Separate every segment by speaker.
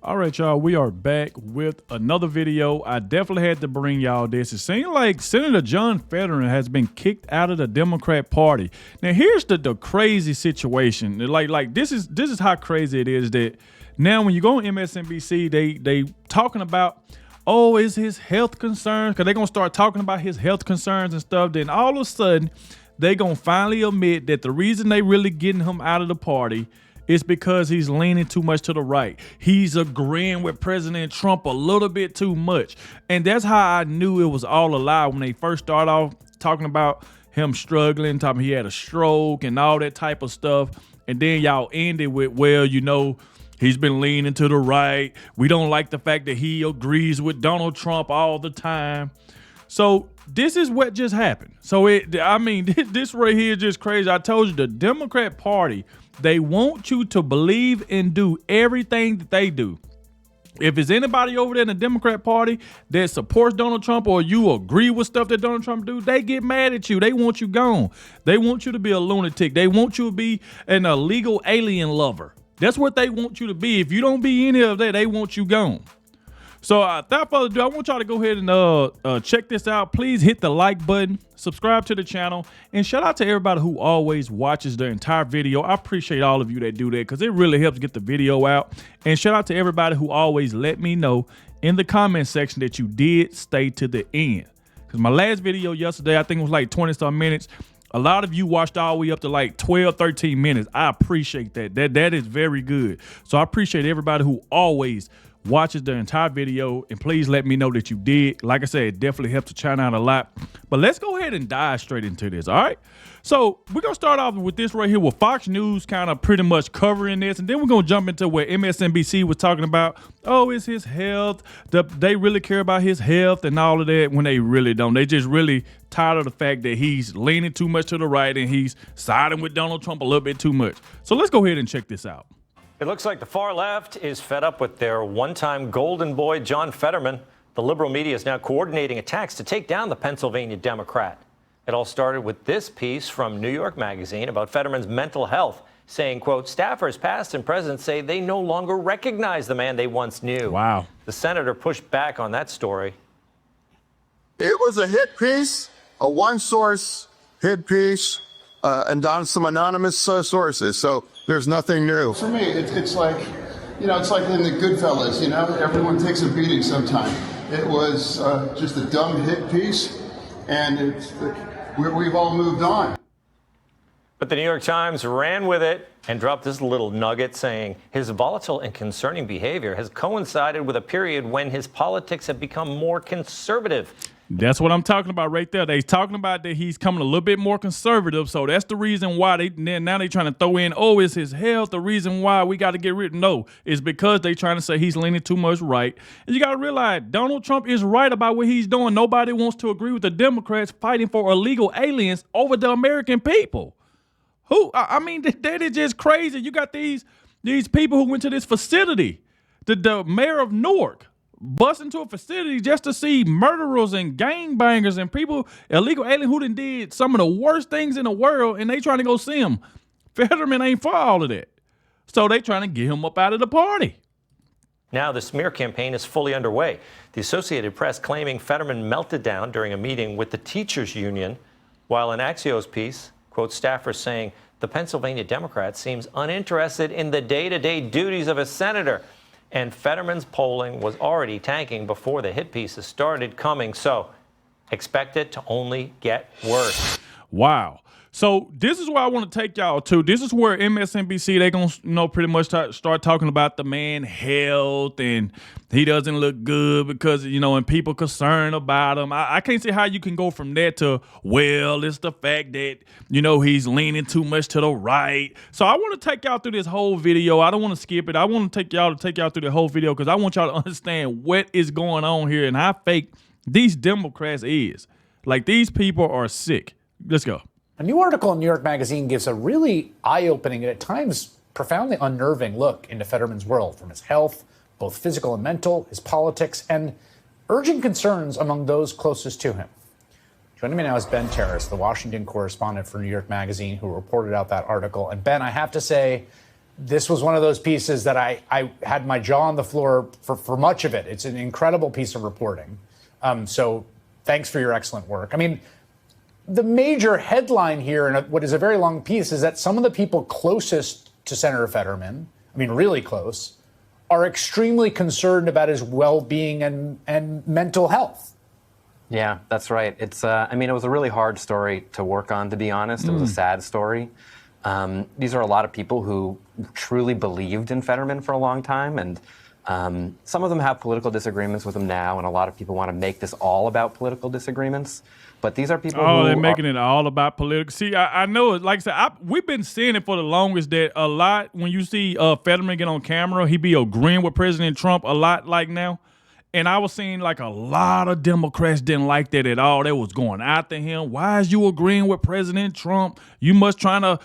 Speaker 1: All right, y'all, we are back with another video. I definitely had to bring y'all this. It seems like Senator John Fetterman has been kicked out of the Democrat Party. Now, here's the crazy situation. Like this is how crazy it is that now when you go on MSNBC, they talking about, oh, is his health concerns, because they're going to start talking about his health concerns and stuff. Then all of a sudden, they're going to finally admit that the reason they really getting him out of the party it's because he's leaning too much to the right. He's agreeing with President Trump a little bit too much. And that's how I knew it was all a lie when they first started off talking about him struggling, talking he had a stroke and all that type of stuff. And then y'all ended with, well, you know, he's been leaning to the right. We don't like the fact that he agrees with Donald Trump all the time. So this is what just happened. So this right here is just crazy. I told you the Democrat Party, they want you to believe and do everything that they do. If it's anybody over there in the Democrat Party that supports Donald Trump or you agree with stuff that Donald Trump do, they get mad at you. They want you gone. They want you to be a lunatic. They want you to be an illegal alien lover. That's what they want you to be. If you don't be any of that, they want you gone. So without further ado, I want y'all to go ahead and check this out. Please hit the like button, subscribe to the channel, and shout out to everybody who always watches the entire video. I appreciate all of you that do that because it really helps get the video out. And shout out to everybody who always let me know in the comment section that you did stay to the end. Because my last video yesterday, I think it was like 20-some minutes. A lot of you watched all the way up to like 12, 13 minutes. I appreciate that. That is very good. So I appreciate everybody who always watches the entire video, and please let me know that you did. Like I said, it definitely helps the channel out a lot. But let's go ahead and dive straight into this, all right? So we're going to start off with this right here with Fox News kind of pretty much covering this, and then we're going to jump into where MSNBC was talking about, oh, it's his health. They really care about his health and all of that when they really don't. They just really tired of the fact that he's leaning too much to the right and he's siding with Donald Trump a little bit too much. So let's go ahead and check this out.
Speaker 2: It looks like the far left is fed up with their one-time golden boy, John Fetterman. The liberal media is now coordinating attacks to take down the Pennsylvania Democrat. It all started with this piece from New York Magazine about Fetterman's mental health, saying, quote, staffers past and present say they no longer recognize the man they once knew.
Speaker 1: Wow.
Speaker 2: The senator pushed back on that story.
Speaker 3: It was a hit piece, a one-source hit piece, and on some anonymous sources. So there's nothing new.
Speaker 4: For me, it's like, you know, it's like in the Goodfellas, you know, everyone takes a beating sometime. It was just a dumb hit piece, and we've all moved on.
Speaker 2: But the New York Times ran with it and dropped this little nugget saying his volatile and concerning behavior has coincided with a period when his politics have become more conservative.
Speaker 1: That's what I'm talking about right there. They're talking about that he's coming a little bit more conservative. So that's the reason why now they're trying to throw in, oh, it's his health. The reason why we got to get rid of. No, it's because they're trying to say he's leaning too much right. And you got to realize Donald Trump is right about what he's doing. Nobody wants to agree with the Democrats fighting for illegal aliens over the American people. I mean, that is just crazy. You got these people who went to this facility, the mayor of Newark, bust into a facility just to see murderers and gangbangers and people, illegal aliens who did some of the worst things in the world, and they trying to go see him. Fetterman ain't for all of that. So they trying to get him up out of the party.
Speaker 2: Now the smear campaign is fully underway. The Associated Press claiming Fetterman melted down during a meeting with the teachers union, while an Axios piece quotes staffers saying the Pennsylvania Democrat seems uninterested in the day-to-day duties of a senator. And Fetterman's polling was already tanking before the hit pieces started coming. So expect it to only get worse.
Speaker 1: Wow. So this is where I want to take y'all to. This is where MSNBC, they going to pretty much start talking about the man health and he doesn't look good because, and people concerned about him. I can't see how you can go from that to, well, it's the fact that, he's leaning too much to the right. So I want to take y'all through this whole video. I don't want to skip it. I want to take y'all through the whole video because I want y'all to understand what is going on here and how fake these Democrats is. Like, these people are sick. Let's go.
Speaker 5: A new article in New York Magazine gives a really eye-opening and at times profoundly unnerving look into Fetterman's world, from his health, both physical and mental, his politics, and urgent concerns among those closest to him. Joining me now is Ben Terrace, the Washington correspondent for New York Magazine, who reported out that article. And Ben, I have to say, This was one of those pieces that I had my jaw on the floor for much of it. It's an incredible piece of reporting. So thanks for your excellent work. I mean, the major headline here in what is a very long piece is that some of the people closest to Senator Fetterman, I mean, really close, are extremely concerned about his well-being and mental health.
Speaker 6: Yeah, that's right. It's, I mean, it was a really hard story to work on, to be honest. It was a sad story. These are a lot of people who truly believed in Fetterman for a long time, and some of them have political disagreements with him now, and a lot of people want to make this all about political disagreements. But these are people who
Speaker 1: Oh, they're making it all about political. See, I know it. Like I said, we've been seeing it for the longest that a lot, when you see Fetterman get on camera, he be agreeing with President Trump a lot like now. And I was seeing like a lot of Democrats didn't like that at all. They was going after him. Why is you agreeing with President Trump? You must trying to,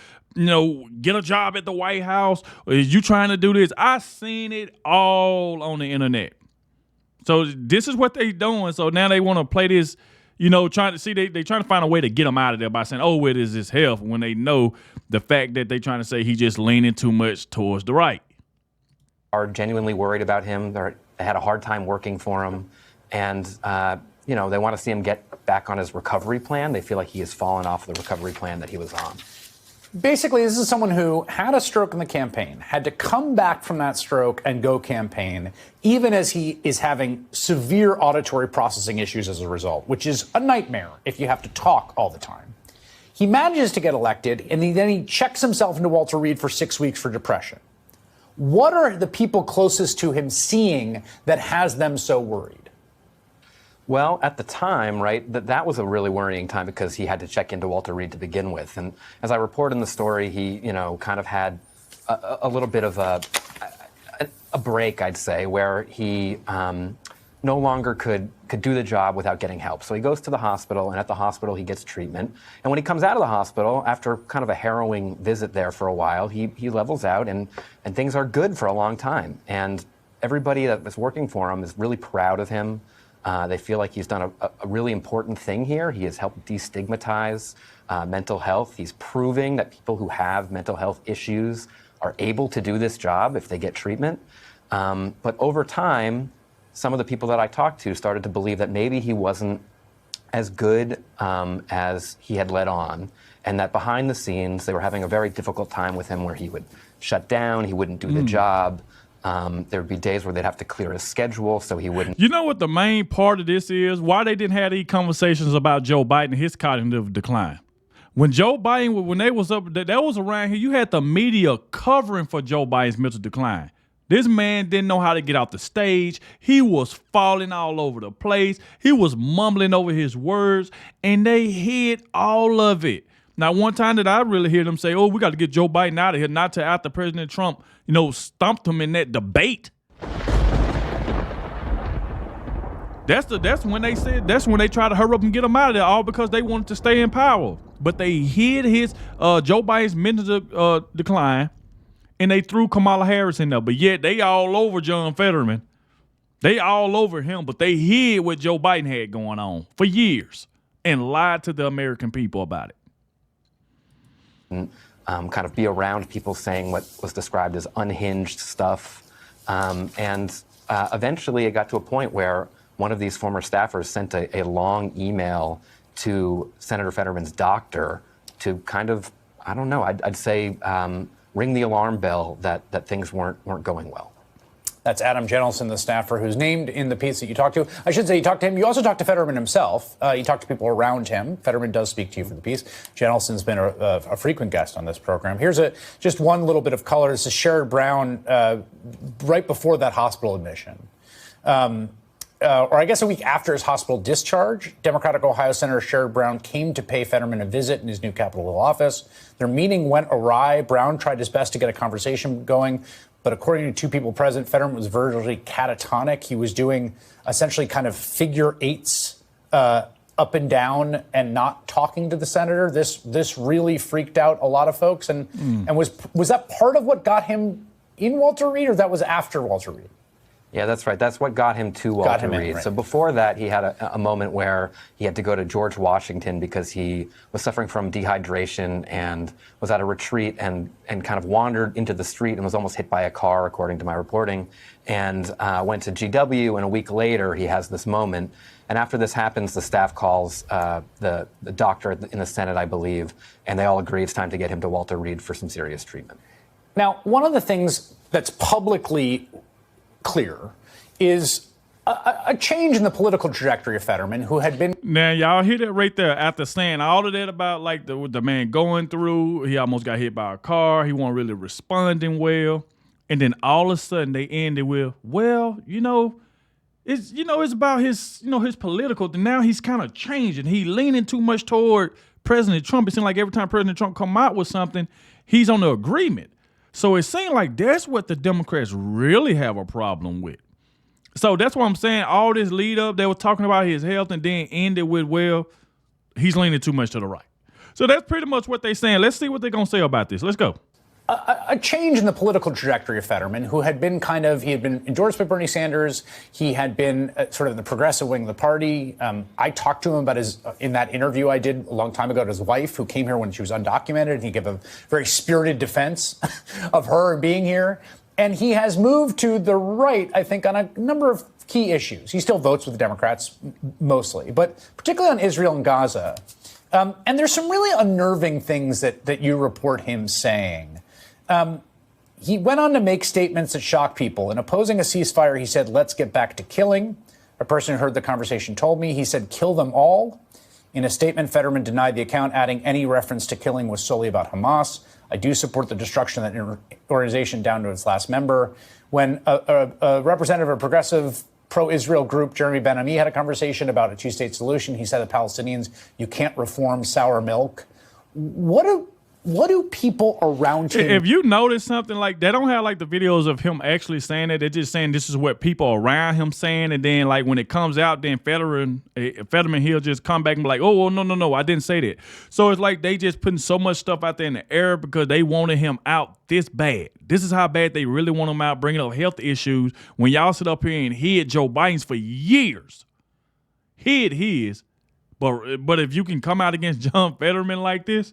Speaker 1: get a job at the White House. Or is you trying to do this? I seen it all on the internet. So this is what they doing. So now they want to play this, trying to see they trying to find a way to get him out of there by saying, oh, it is his health, when they know the fact that they trying to say he just leaning too much towards the right.
Speaker 6: Are genuinely worried about him. They had a hard time working for him. And, they want to see him get back on his recovery plan. They feel like he has fallen off the recovery plan that he was on.
Speaker 5: Basically, this is someone who had a stroke in the campaign, had to come back from that stroke and go campaign, even as he is having severe auditory processing issues as a result, which is a nightmare if you have to talk all the time. He manages to get elected, and then he checks himself into Walter Reed for 6 weeks for depression. What are the people closest to him seeing that has them so worried?
Speaker 6: Well, at the time, right, that was a really worrying time because he had to check into Walter Reed to begin with. And as I report in the story, he, kind of had a little bit of a break, I'd say, where he no longer could do the job without getting help. So he goes to the hospital, and at the hospital he gets treatment. And when he comes out of the hospital, after kind of a harrowing visit there for a while, he levels out, and things are good for a long time. And everybody that was working for him is really proud of him. They feel like he's done a really important thing here. He has helped destigmatize mental health. He's proving that people who have mental health issues are able to do this job if they get treatment. But over time, some of the people that I talked to started to believe that maybe he wasn't as good as he had let on, and that behind the scenes, they were having a very difficult time with him where he would shut down, he wouldn't do the job. There would be days where they'd have to clear his schedule so he wouldn't.
Speaker 1: You know what the main part of this is? Why they didn't have these conversations about Joe Biden and his cognitive decline. When Joe Biden, when they was up, that was around here, you had the media covering for Joe Biden's mental decline. This man didn't know how to get off the stage. He was falling all over the place. He was mumbling over his words, and they hid all of it. Now, one time that I really hear them say, oh, we got to get Joe Biden out of here, not till after President Trump, stomped him in that debate. That's when they try to hurry up and get him out of there, all because they wanted to stay in power. But they hid his Joe Biden's mental decline, and they threw Kamala Harris in there. But yet they all over John Fetterman. They all over him, but they hid what Joe Biden had going on for years and lied to the American people about it.
Speaker 6: Kind of be around people saying what was described as unhinged stuff. Eventually it got to a point where one of these former staffers sent a long email to Senator Fetterman's doctor to kind of, I don't know, I'd say ring the alarm bell that things weren't going well.
Speaker 5: That's Adam Jenelson, the staffer who's named in the piece that you talked to. I should say you talked to him. You also talked to Fetterman himself. You talked to people around him. Fetterman does speak to you for the piece. Jenelson's been a frequent guest on this program. Here's just one little bit of color. This is Sherrod Brown right before that hospital admission. Or I guess a week after his hospital discharge, Democratic Ohio Senator Sherrod Brown came to pay Fetterman a visit in his new Capitol Hill office. Their meeting went awry. Brown tried his best to get a conversation going, but according to two people present, Fetterman was virtually catatonic. He was doing essentially kind of figure eights up and down and not talking to the senator. This really freaked out a lot of folks. And was that part of what got him in Walter Reed, or that was after Walter Reed?
Speaker 6: Yeah, that's right. That's what got him to Walter Reed.
Speaker 5: Right.
Speaker 6: So before that, he had a moment where he had to go to George Washington because he was suffering from dehydration and was at a retreat and kind of wandered into the street and was almost hit by a car, according to my reporting, and went to GW. And a week later, he has this moment. And after this happens, the staff calls the doctor in the Senate, I believe, and they all agree it's time to get him to Walter Reed for some serious treatment.
Speaker 5: Now, one of the things that's publicly clear is a change in the political trajectory of Fetterman, who had been.
Speaker 1: Now, y'all hear that right there. After saying all of that about like the man going through, he almost got hit by a car. He wasn't really responding well. And then all of a sudden they ended with, well, it's about his, his political. Now he's kind of changing. He leaning too much toward President Trump. It seems like every time President Trump come out with something, he's on the agreement. So it seemed like that's what the Democrats really have a problem with. So that's what I'm saying. All this lead up, they were talking about his health and then ended with, well, he's leaning too much to the right. So that's pretty much what they're saying. Let's see what they're going to say about this. Let's go.
Speaker 5: A change in the political trajectory of Fetterman, who had been he had been endorsed by Bernie Sanders. He had been sort of the progressive wing of the party. I talked to him about in that interview I did a long time ago to his wife, who came here when she was undocumented, and he gave a very spirited defense of her and being here. And he has moved to the right, I think, on a number of key issues. He still votes with the Democrats mostly, but particularly on Israel and Gaza. And there's some really unnerving things that you report him saying. He went on to make statements that shock people. In opposing a ceasefire, he said, let's get back to killing. A person who heard the conversation told me, he said, kill them all. In a statement, Fetterman denied the account, adding any reference to killing was solely about Hamas. I do support the destruction of that organization down to its last member. When a representative of a progressive pro-Israel group, Jeremy Ben-Ami, had a conversation about a two-state solution, he said to Palestinians, you can't reform sour milk. What do people around him?
Speaker 1: If you notice something like they don't have like the videos of him actually saying it. They're just saying this is what people around him saying, and then like when it comes out, then Fetterman he'll just come back and be like, oh well, no, I didn't say that. So it's like they just putting so much stuff out there in the air because they wanted him out this bad. This is how bad they really want him out, bringing up health issues. When y'all sit up here and hid Joe Biden's for years, hid his, but if you can come out against John Fetterman like this.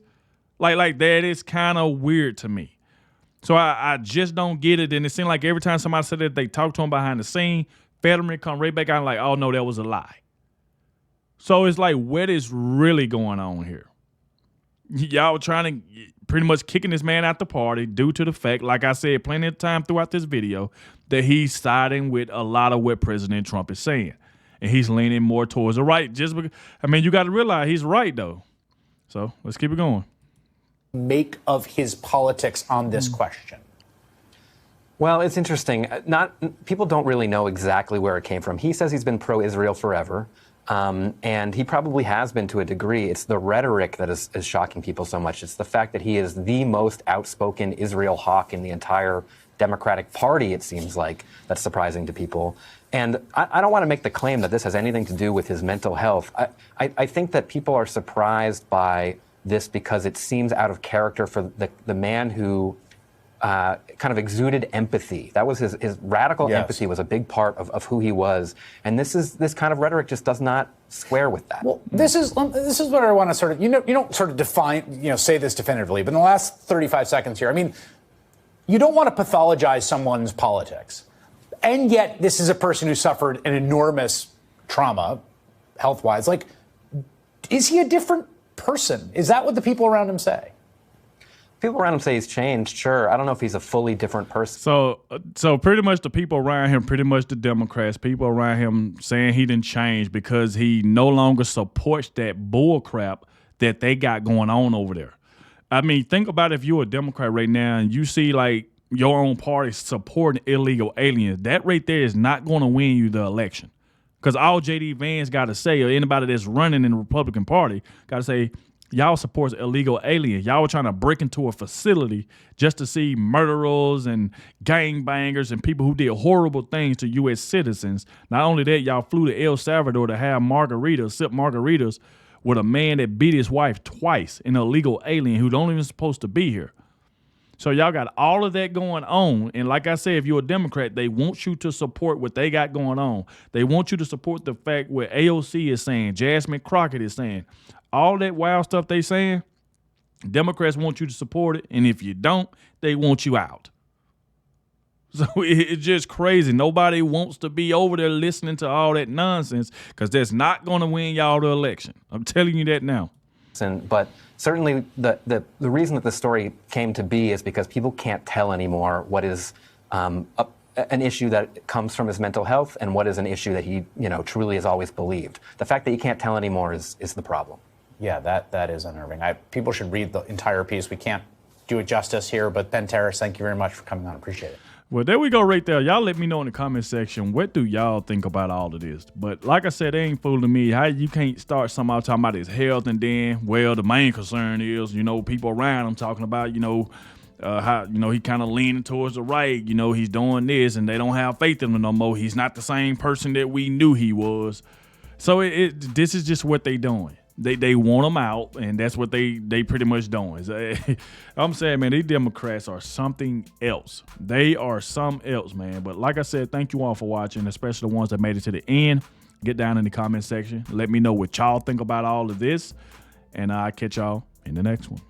Speaker 1: Like that is kind of weird to me. So I just don't get it. And it seems like every time somebody said that they talk to him behind the scene, Fetterman come right back out and like, oh, no, that was a lie. So it's like, what is really going on here? Y'all trying to pretty much kicking this man out the party due to the fact, like I said plenty of time throughout this video, that he's siding with a lot of what President Trump is saying. And he's leaning more towards the right. Just because, you got to realize he's right, though. So let's keep it going.
Speaker 5: Make of his politics on this question?
Speaker 6: Well, it's interesting. People don't really know exactly where it came from. He says he's been pro-Israel forever, and he probably has been to a degree. It's the rhetoric that is shocking people so much. It's the fact that he is the most outspoken Israel hawk in the entire Democratic Party, it seems like, that's surprising to people. And I don't want to make the claim that this has anything to do with his mental health. I think that people are surprised by this because it seems out of character for the man who kind of exuded empathy. That was his radical empathy was a big part of who he was. And this kind of rhetoric just does not square with that.
Speaker 5: Well, this is what I want to sort of, you don't sort of define, say this definitively, but in the last 35 seconds here, you don't want to pathologize someone's politics. And yet this is a person who suffered an enormous trauma health-wise. Like, is he a different person? Is that what the people around him say?
Speaker 6: People around him say he's changed, sure. I don't know if he's a fully different person.
Speaker 1: So pretty much the people around him, pretty much the Democrats, people around him saying he didn't change because he no longer supports that bull crap that they got going on over there. Think about if you're a Democrat right now and you see like your own party supporting illegal aliens. That right there is not going to win you the election. Because all J.D. Vance got to say, or anybody that's running in the Republican Party, got to say, y'all support illegal aliens. Y'all were trying to break into a facility just to see murderers and gangbangers and people who did horrible things to U.S. citizens. Not only that, y'all flew to El Salvador to have sip margaritas with a man that beat his wife twice, an illegal alien who don't even supposed to be here. So y'all got all of that going on. And like I said, if you're a Democrat, they want you to support what they got going on. They want you to support the fact what AOC is saying, Jasmine Crockett is saying. All that wild stuff they saying, Democrats want you to support it. And if you don't, they want you out. So it's just crazy. Nobody wants to be over there listening to all that nonsense because that's not going to win y'all the election. I'm telling you that now.
Speaker 6: But certainly the reason that the story came to be is because people can't tell anymore what is an issue that comes from his mental health and what is an issue that he, truly has always believed. The fact that you can't tell anymore is the problem.
Speaker 5: Yeah, that is unnerving. People should read the entire piece. We can't do it justice here, but Ben Terrace, thank you very much for coming on. Appreciate it.
Speaker 1: Well, there we go right there. Y'all let me know in the comment section, what do y'all think about all of this? But like I said, it ain't fooling me. How you can't start somehow talking about his health and then, well, the main concern is, people around him talking about, how, he kind of leaning towards the right, he's doing this and they don't have faith in him no more. He's not the same person that we knew he was. So this is just what they doing. They want him out, and that's what they pretty much doing. I'm saying, man, these Democrats are something else. They are something else, man. But like I said, thank you all for watching, especially the ones that made it to the end. Get down in the comment section. Let me know what y'all think about all of this, and I'll catch y'all in the next one.